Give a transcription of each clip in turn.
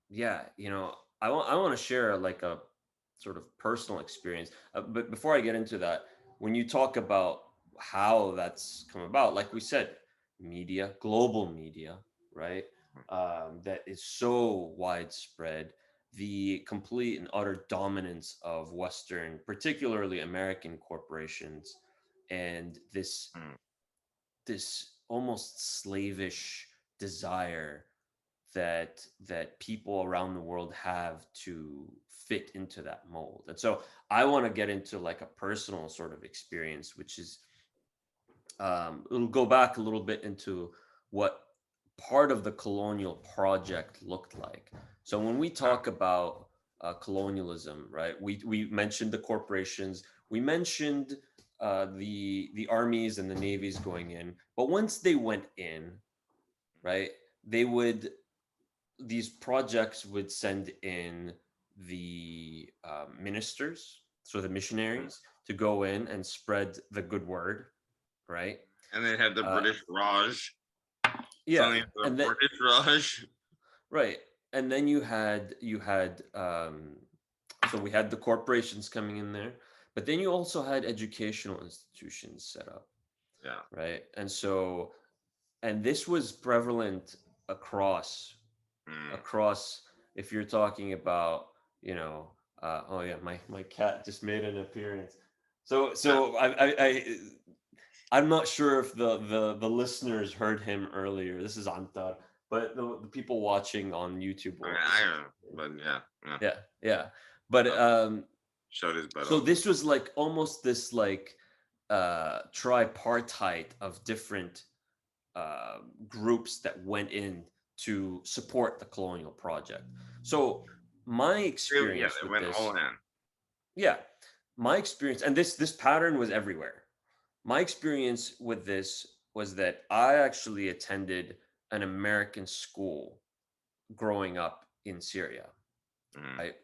yeah, I want to share like a sort of personal experience. But before I get into that, when you talk about how that's come about, like we said, media, global media, right? That is so widespread, the complete and utter dominance of Western, particularly American corporations, and Mm. this almost slavish desire that people around the world have to fit into that mold. And so I want to get into like a personal sort of experience, which is it'll go back a little bit into what part of the colonial project looked like. So when we Yeah. talk about colonialism, right? We mentioned the corporations, we mentioned the armies and the navies going in, but once they went in, right, they would these projects would send in the ministers, so the Mm. missionaries, to go in and spread the good word, right? And they had the Uh, British Raj. yeah, Something the and then British Raj. right, and then you had so we had the corporations coming in there, but then you also had educational institutions set up, Yeah. right? And this was prevalent across Mm. across if you're talking about oh yeah, my cat just made an appearance. Yeah. I'm not sure if the listeners heard him earlier. This is Antar, but the people watching on YouTube I mean, will I don't know, but yeah, yeah. yeah, yeah. But Um, showed his butt so off. this was like almost this like tripartite of different uh, groups that went in to support the colonial project. So my Yeah, experience they with went all this, in. yeah, my experience, and this pattern was everywhere. My experience with this was that I actually attended an American school growing up in Syria, Mm. right?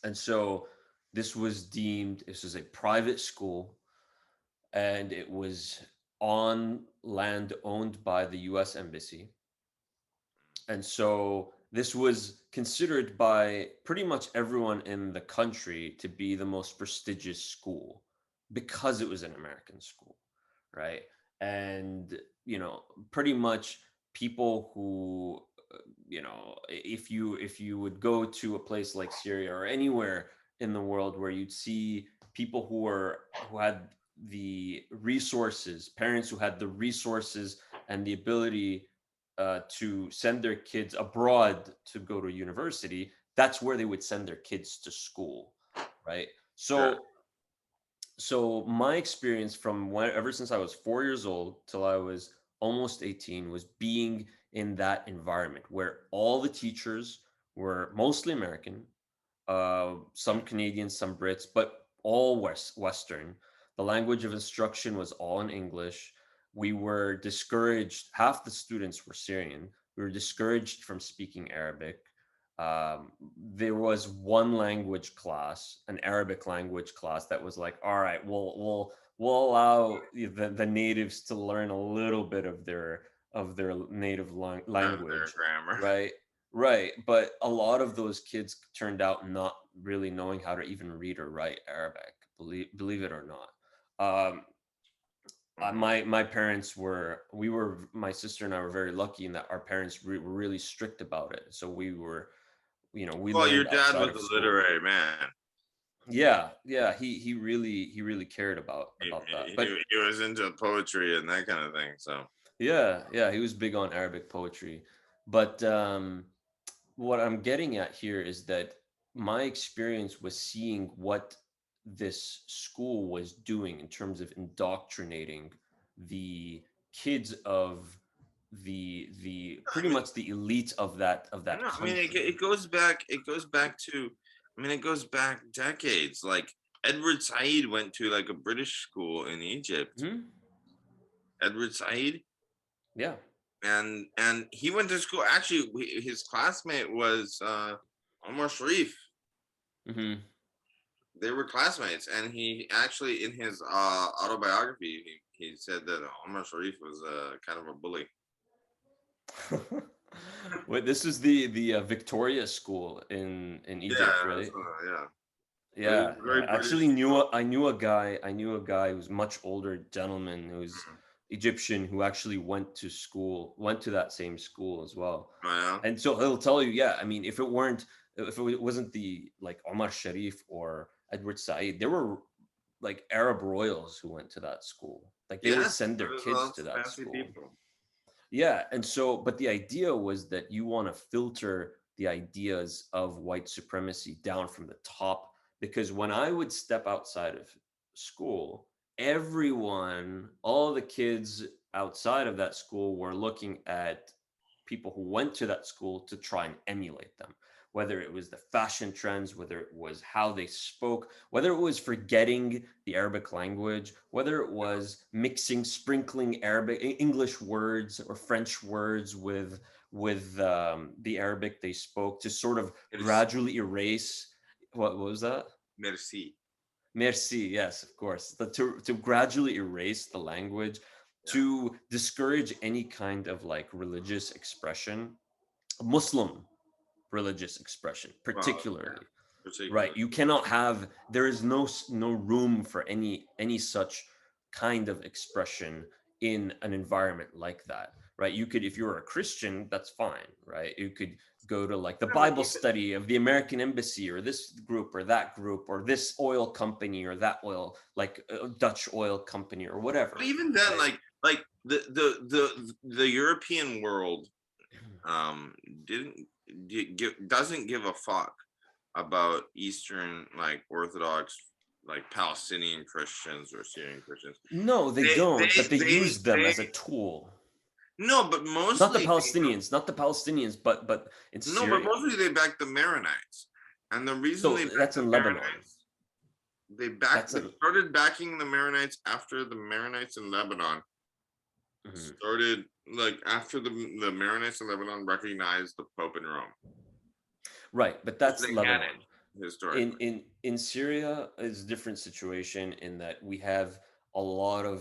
And so this was a private school, and it was on land owned by the US Embassy. And so this was considered by pretty much everyone in the country to be the most prestigious school because it was an American school, right? And, pretty much people who, if you would go to a place like Syria or anywhere in the world where you'd see people who had the resources, parents who had the resources and the ability to send their kids abroad to go to university, that's where they would send their kids to school, right? Sure. So my experience from ever since I was 4 years old till I was almost 18 was being in that environment where all the teachers were mostly American, some Canadians, some Brits, but all Western. The language of instruction was all in English. We were discouraged, half the students were Syrian. We were discouraged from speaking Arabic. There was one language class, an Arabic language class, that was like, all right, we'll allow the natives to learn a little bit of their native Of their language, grammar. right? Right, but a lot of those kids turned out not really knowing how to even read or write Arabic, believe it or not. Um, Mm. my parents my sister and I were very lucky in that our parents were really strict about it. So we Well, your learned dad outside was of a school. literary man. Yeah, yeah, he really cared about He, that. But he was into poetry and that kind of thing. So yeah, yeah, he was big on Arabic poetry. But what I'm getting at here is that my experience was seeing what this school was doing in terms of indoctrinating the kids of the I pretty mean, much the elite of that no, I mean, country. it goes back. It goes back to. I mean, it goes back decades. Like Edward Said went to like a British school in Egypt. Hmm. Edward Said, Yeah. and he went to school. Actually, his classmate was Omar Sharif. Hmm. They were classmates, and he actually in his autobiography he said that Omar Sharif was kind of a bully. Wait, this is the Victoria School in Yeah, Egypt, right? yeah. It was Yeah, very yeah. British. I knew a guy who's much older gentleman who's Mhm. Egyptian who actually went to that same school as well. Oh, yeah. And so he'll tell you, yeah, I mean, if it wasn't the like Omar Sharif or Edward Said, there were like Arab royals who went to that school. Like they would Yes, send their there was kids to lots of that fancy school. people. Yeah, and so, but the idea was that you want to filter the ideas of white supremacy down from the top. Because when I would step outside of school, everyone, all the kids outside of that school were looking at people who went to that school to try and emulate them. Whether it was the fashion trends, whether it was how they spoke, whether it was forgetting the Arabic language, whether it was mixing, sprinkling English words or French words with the Arabic they spoke to sort of Merci. gradually erase. What was that? Merci. Merci, yes, of course. To gradually erase the language, Yeah. to discourage any kind of like religious expression, Muslim religious expression, Well, yeah. particularly. Particularly. Right. You cannot have, there is no room for any such kind of expression in an environment like that. Right. You could, if you're a Christian, that's fine. Right. You could go to like the Yeah, but Bible study of the American embassy or this group or that group or this oil company or that oil, like Dutch oil company or whatever. even then, Right. like the European world um didn't doesn't give a fuck about Eastern like Orthodox like Palestinian Christians or Syrian Christians. No, they They don't, they but they they use them they as a tool. no, but mostly Not the Palestinians, but in no, but Syria. mostly they back the Maronites, and the reason So they back that's the in Lebanon. Maronites, they That's in. started backing the Maronites after the Maronites in Lebanon Mhm. started like after the Maronites in Lebanon recognized the Pope in Rome, Right, but which that's they Lebanon. hadn't historically. In Syria is a different situation in that we have a lot of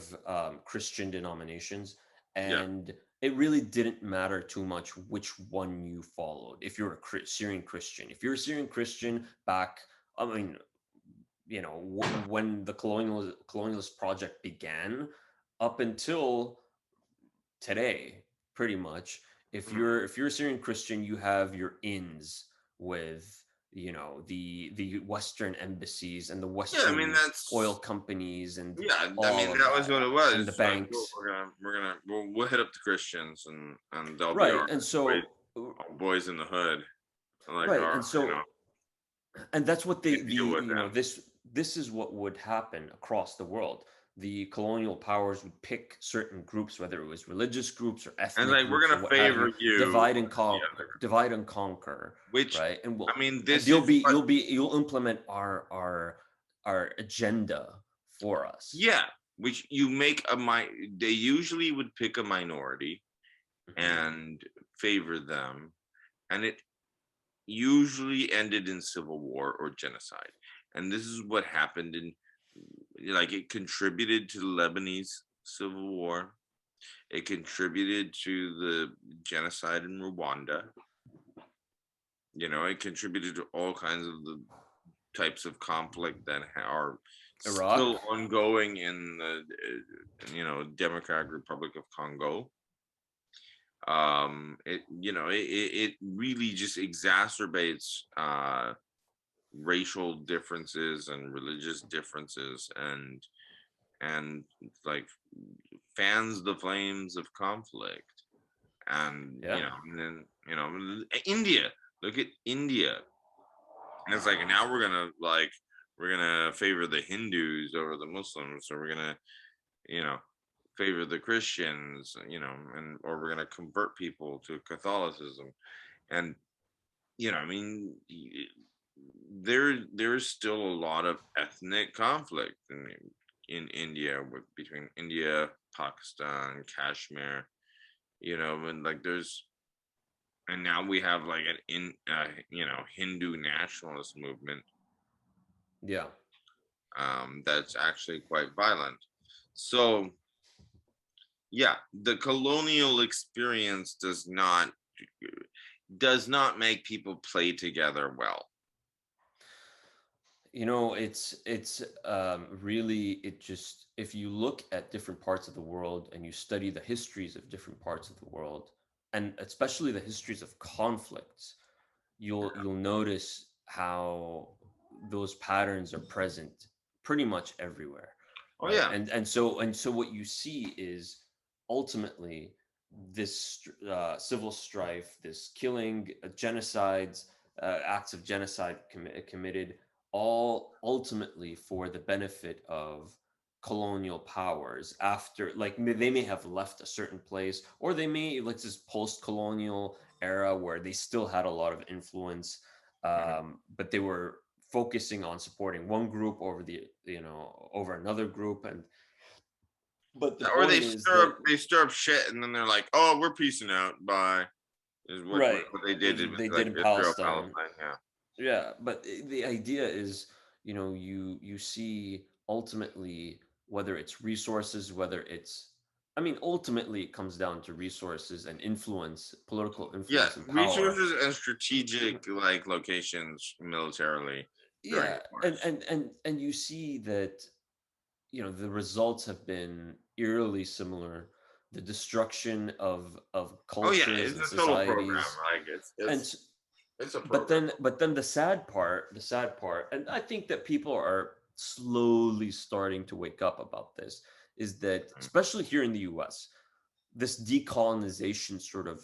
Christian denominations, Yeah, and it really didn't matter too much which one you followed. If you're a Syrian Christian, if you're a Syrian Christian back, I mean, when the colonialist project began, up until today, pretty much. mhm. If you're a Syrian Christian, you have your ins with the Western embassies and the Yeah. I mean Western oil that's companies and yeah. I all mean of that was that what it and the was. Like banks. we'll hit up the Christians and they'll be Right. our And boys, so our boys in the hood, like right. our And so and that's what we they can the deal with them. this is what would happen across the world. The colonial powers would pick certain groups, whether it was religious groups or And ethnic like we're groups or gonna what have favor you, you the other, divide and conquer, which right? And I mean and this is what you'll implement our agenda for us. yeah, which you make a they usually would pick a minority Mhm. and favor them, and it usually ended in civil war or genocide. And this is what happened in like it contributed to the Lebanese civil war. It contributed to the genocide in Rwanda. It contributed to all kinds of the types of conflict that are Iraq, still ongoing in the Democratic Republic of Congo. It really just exacerbates racial differences and religious differences and like fans the flames of conflict. And yeah, and then India, look at India. And it's like now we're gonna favor the Hindus over the Muslims, or we're gonna you know favor the Christians, and or we're gonna convert people to Catholicism. And I mean, there's still a lot of ethnic conflict in India between India, Pakistan, Kashmir. And like there's and now we have like an Hindu nationalist movement yeah. that's actually quite violent. So yeah, the colonial experience does not does not make people play together well. It's really, it just, if you look at different parts of the world and you study the histories of different parts of the world, and especially the histories of conflicts, you'll notice how those patterns are present pretty much everywhere, Oh right? yeah, And so what you see is ultimately this civil strife, this killing, genocides, acts of genocide committed, all ultimately for the benefit of colonial powers. After, like, they may have left a certain place, or they may, like, this post-colonial era where they still had a lot of influence, mhm. but they were focusing on supporting one group over the over another group. And but the Or point is that, they stir up shit, and then they're like, "Oh, we're peacing out." Bye. Is right, what they did with they did like in Israel Palestine. Palestine. Yeah, Yeah, but the idea is, you see ultimately, whether it's resources, whether it's, I mean, ultimately it comes down to resources and influence, political yeah. influence and power. Resources and strategic like locations militarily, very Yeah, and important. and and and you see that, the results have been eerily similar. The destruction of Oh yeah, cultures it's and a total program. societies. Like and s- it's a but program. then the sad part, and I think that people are slowly starting to wake up about this, is that, Mhm. especially here in the US, this decolonization sort of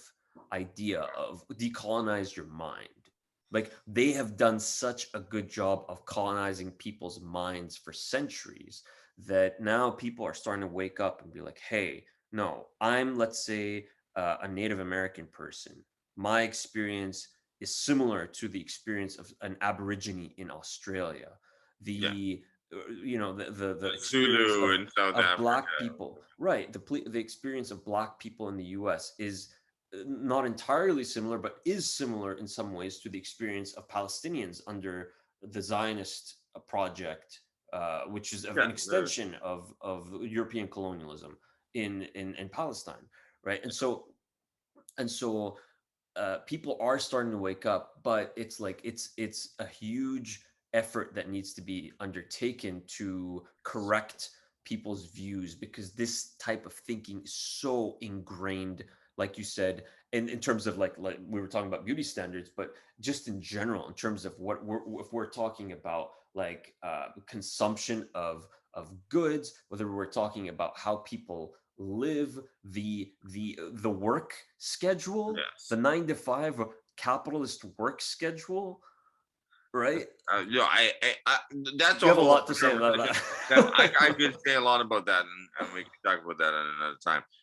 idea of decolonize your mind. Like, they have done such a good job of colonizing people's minds for centuries, that now people are starting to wake up and be like, hey, no, I'm, let's say, a Native American person. My experience is similar to the experience of an Aborigine in Australia. Yeah, The the experience Zulu in South of Africa. black people, right? The experience of black people in the US is not entirely similar, but is similar in some ways to the experience of Palestinians under the Zionist project, which is of Yeah, an extension of European colonialism in Palestine, right? And so people are starting to wake up, but it's like, it's a huge effort that needs to be undertaken to correct people's views, because this type of thinking is so ingrained, like you said, in terms of, like we were talking about beauty standards, but just in general, in terms of what if we're talking about, like, consumption of goods, whether we're talking about how people live, the work schedule, the yes. 9 to 5 capitalist work schedule, right? You know, I that's You a have a whole lot to other say about conversation. That I that. could say a lot about that, and we could talk about that at another time.